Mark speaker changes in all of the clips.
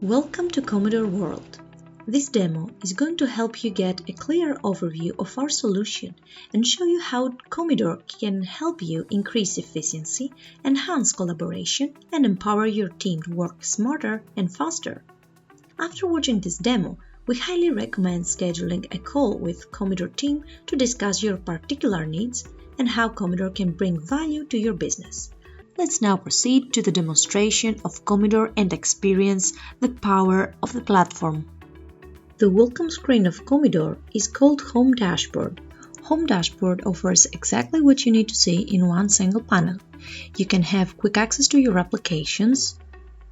Speaker 1: Welcome to Comidor World. This demo is going to help you get a clear overview of our solution and show you how Comidor can help you increase efficiency, enhance collaboration, and empower your team to work smarter and faster. After watching this demo, we highly recommend scheduling a call with Comidor team to discuss your particular needs and how Comidor can bring value to your business. Let's now proceed to the demonstration of Comidor and experience the power of the platform. The welcome screen of Comidor is called Home Dashboard. Home Dashboard offers exactly what you need to see in one single panel. You can have quick access to your applications,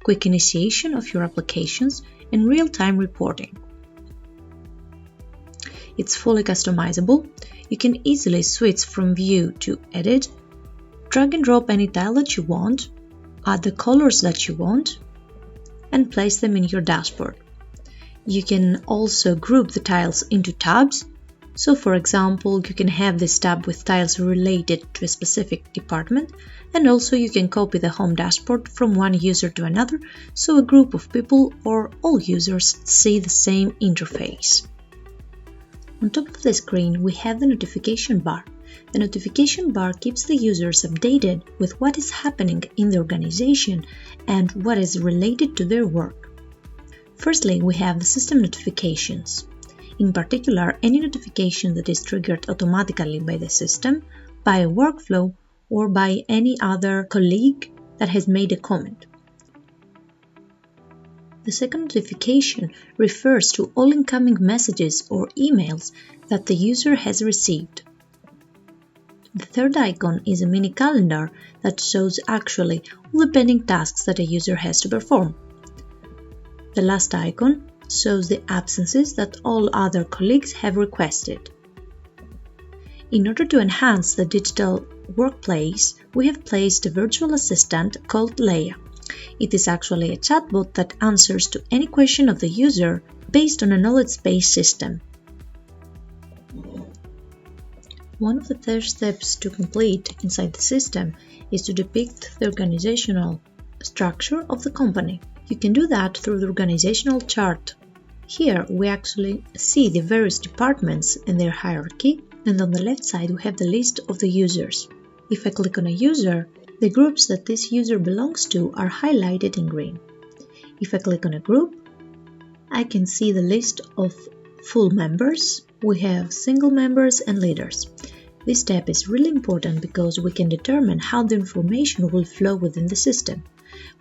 Speaker 1: quick initiation of your applications, and real-time reporting. It's fully customizable. You can easily switch from view to edit, drag and drop any tile that you want, add the colors that you want, and place them in your dashboard. You can also group the tiles into tabs. So for example, you can have this tab with tiles related to a specific department, and also you can copy the home dashboard from one user to another so a group of people or all users see the same interface. On top of the screen, we have the notification bar. The notification bar keeps the users updated with what is happening in the organization and what is related to their work. Firstly, we have the system notifications. In particular, any notification that is triggered automatically by the system, by a workflow, or by any other colleague that has made a comment. The second notification refers to all incoming messages or emails that the user has received. The third icon is a mini calendar that shows actually all the pending tasks that a user has to perform. The last icon shows the absences that all other colleagues have requested. In order to enhance the digital workplace, we have placed a virtual assistant called Leia. It is actually a chatbot that answers to any question of the user based on a knowledge-based system. One of the first steps to complete inside the system is to depict the organizational structure of the company. You can do that through the organizational chart. Here we actually see the various departments and their hierarchy, and on the left side we have the list of the users. If I click on a user, the groups that this user belongs to are highlighted in green. If I click on a group, I can see the list of full members. We have single members and leaders. This step is really important because we can determine how the information will flow within the system.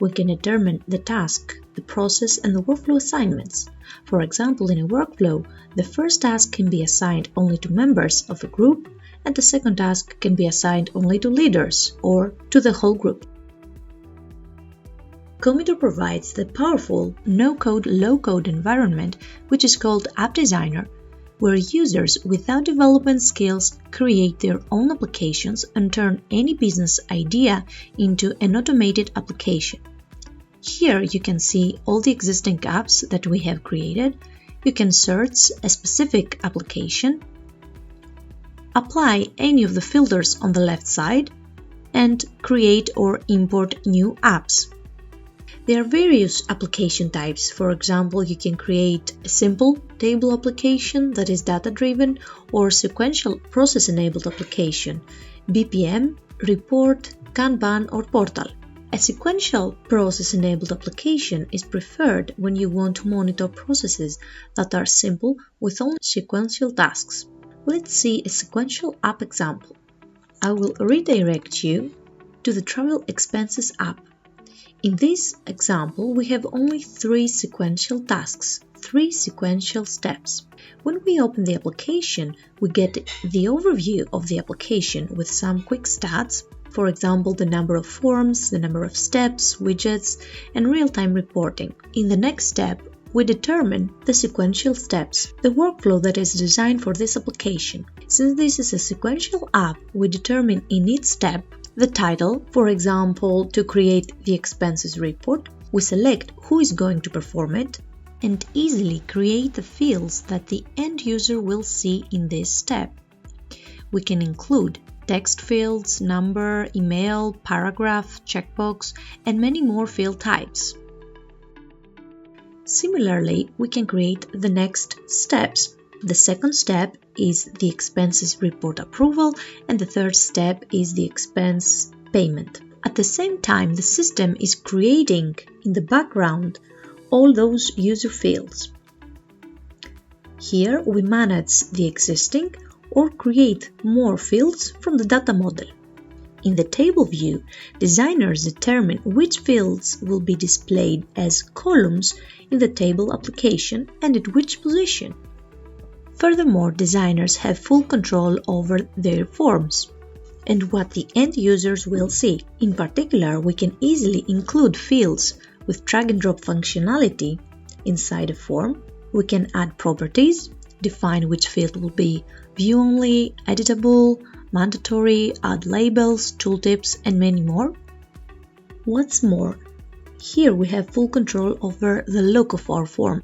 Speaker 1: We can determine the task, the process, and the workflow assignments. For example, in a workflow, the first task can be assigned only to members of a group, and the second task can be assigned only to leaders or to the whole group. Comidor provides the powerful no-code, low-code environment, which is called App Designer, where users without development skills create their own applications and turn any business idea into an automated application. Here you can see all the existing apps that we have created. You can search a specific application, apply any of the filters on the left side, and create or import new apps. There are various application types. For example, you can create a simple table application that is data-driven or sequential process-enabled application, BPM, report, Kanban, or portal. A sequential process-enabled application is preferred when you want to monitor processes that are simple with only sequential tasks. Let's see a sequential app example. I will redirect you to the Travel Expenses app. In this example, we have only 3 sequential tasks, 3 sequential steps. When we open the application, we get the overview of the application with some quick stats, for example, the number of forms, the number of steps, widgets, and real-time reporting. In the next step, we determine the sequential steps, the workflow that is designed for this application. Since this is a sequential app, we determine in each step the title. For example, to create the expenses report, we select who is going to perform it and easily create the fields that the end user will see in this step. We can include text fields, number, email, paragraph, checkbox, and many more field types. Similarly, we can create the next steps. The second step is the expenses report approval, and the third step is the expense payment. At the same time, the system is creating in the background all those user fields. Here we manage the existing or create more fields from the data model. In the table view, designers determine which fields will be displayed as columns in the table application and at which position. Furthermore, designers have full control over their forms and what the end users will see. In particular, we can easily include fields with drag-and-drop functionality inside a form. We can add properties, define which field will be view-only, editable, mandatory, add labels, tooltips, and many more. What's more, here we have full control over the look of our form.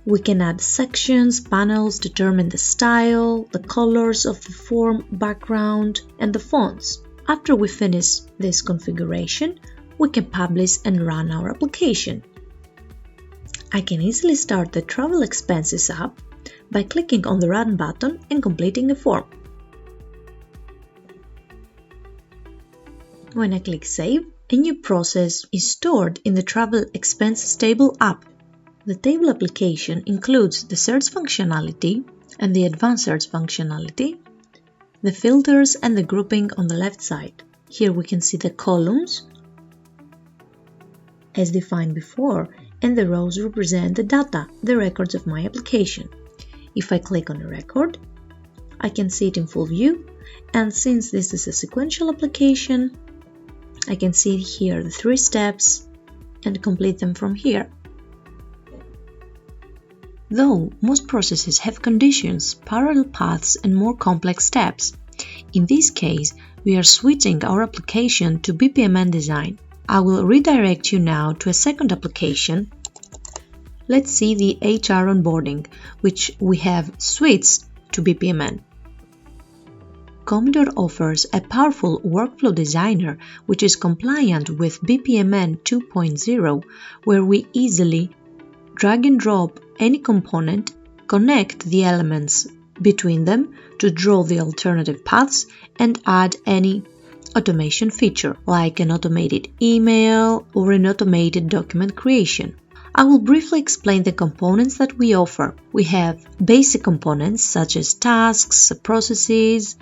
Speaker 1: We can add sections, panels, determine the style, the colors of the form, background, and the fonts. After we finish this configuration, we can publish and run our application. I can easily start the travel expenses app by clicking on the Run button and completing a form. When I click Save, a new process is stored in the Travel Expenses Table app. The table application includes the search functionality and the advanced search functionality, the filters and the grouping on the left side. Here we can see the columns as defined before, and the rows represent the data, the records of my application. If I click on a record, I can see it in full view, and since this is a sequential application, I can see here the 3 steps and complete them from here. Though most processes have conditions, parallel paths, and more complex steps, in this case, we are switching our application to BPMN design. I will redirect you now to a second application. Let's see the HR onboarding, which we have switched to BPMN. Comidor offers a powerful workflow designer which is compliant with BPMN 2.0, where we easily drag and drop any component, connect the elements between them to draw the alternative paths, and add any automation feature, like an automated email or an automated document creation. I will briefly explain the components that we offer. We have basic components such as tasks, processes,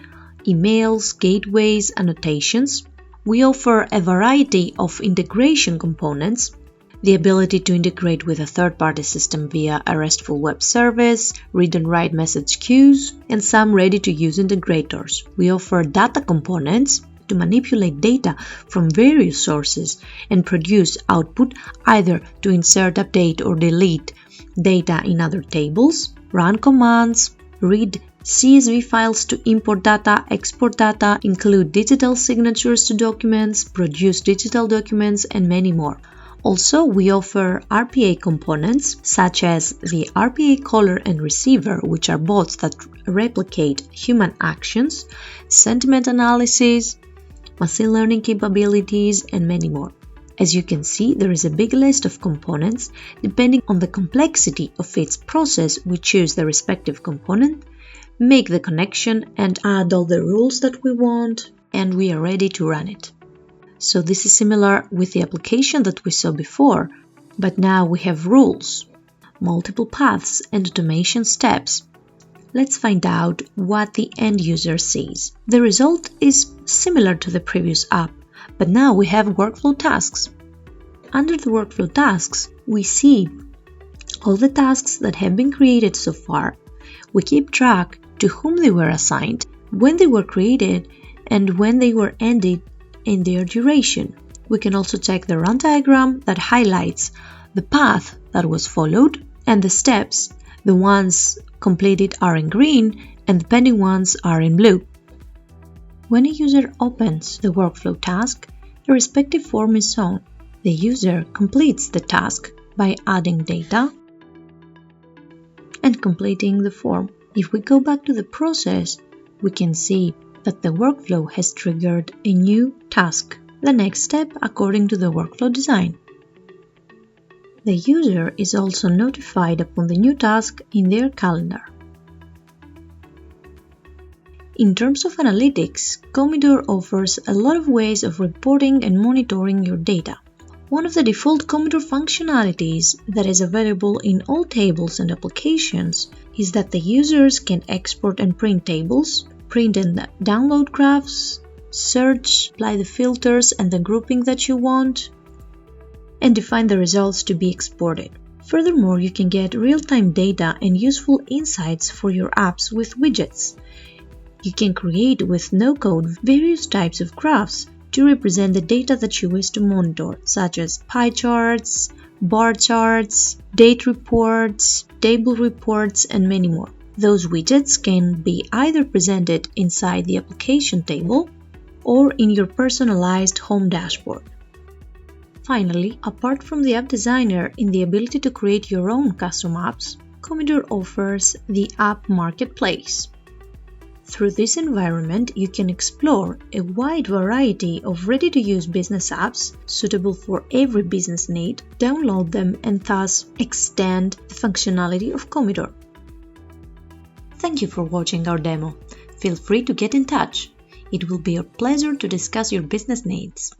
Speaker 1: emails, gateways, annotations. We offer a variety of integration components, the ability to integrate with a third-party system via a RESTful web service, read and write message queues, and some ready-to-use integrators. We offer data components to manipulate data from various sources and produce output, either to insert, update, or delete data in other tables, run commands, read CSV files to import data, export data, include digital signatures to documents, produce digital documents, and many more. Also, we offer RPA components such as the RPA caller and receiver, which are bots that replicate human actions, sentiment analysis, machine learning capabilities, and many more. As you can see, there is a big list of components. Depending on the complexity of each process, we choose the respective component, make the connection, and add all the rules that we want, and we are ready to run it. So this is similar with the application that we saw before, but now we have rules, multiple paths, and automation steps. Let's find out what the end user sees. The result is similar to the previous app, but now we have workflow tasks. Under the workflow tasks, we see all the tasks that have been created so far. We keep track to whom they were assigned, when they were created, and when they were ended in their duration. We can also check the run diagram that highlights the path that was followed and the steps. The ones completed are in green and the pending ones are in blue. When a user opens the workflow task, the respective form is shown. The user completes the task by adding data and completing the form. If we go back to the process, we can see that the workflow has triggered a new task, the next step according to the workflow design. The user is also notified upon the new task in their calendar. In terms of analytics, Comidor offers a lot of ways of reporting and monitoring your data. One of the default Comidor functionalities that is available in all tables and applications is that the users can export and print tables, print and download graphs, search, apply the filters and the grouping that you want, and define the results to be exported. Furthermore, you can get real-time data and useful insights for your apps with widgets. You can create with no-code various types of graphs to represent the data that you wish to monitor, such as pie charts, bar charts, date reports, table reports, and many more. Those widgets can be either presented inside the application table or in your personalized home dashboard. Finally, apart from the app designer and the ability to create your own custom apps, Comidor offers the App Marketplace. Through this environment, you can explore a wide variety of ready-to-use business apps suitable for every business need, download them, and thus extend the functionality of Comidor. Thank you for watching our demo. Feel free to get in touch. It will be a pleasure to discuss your business needs.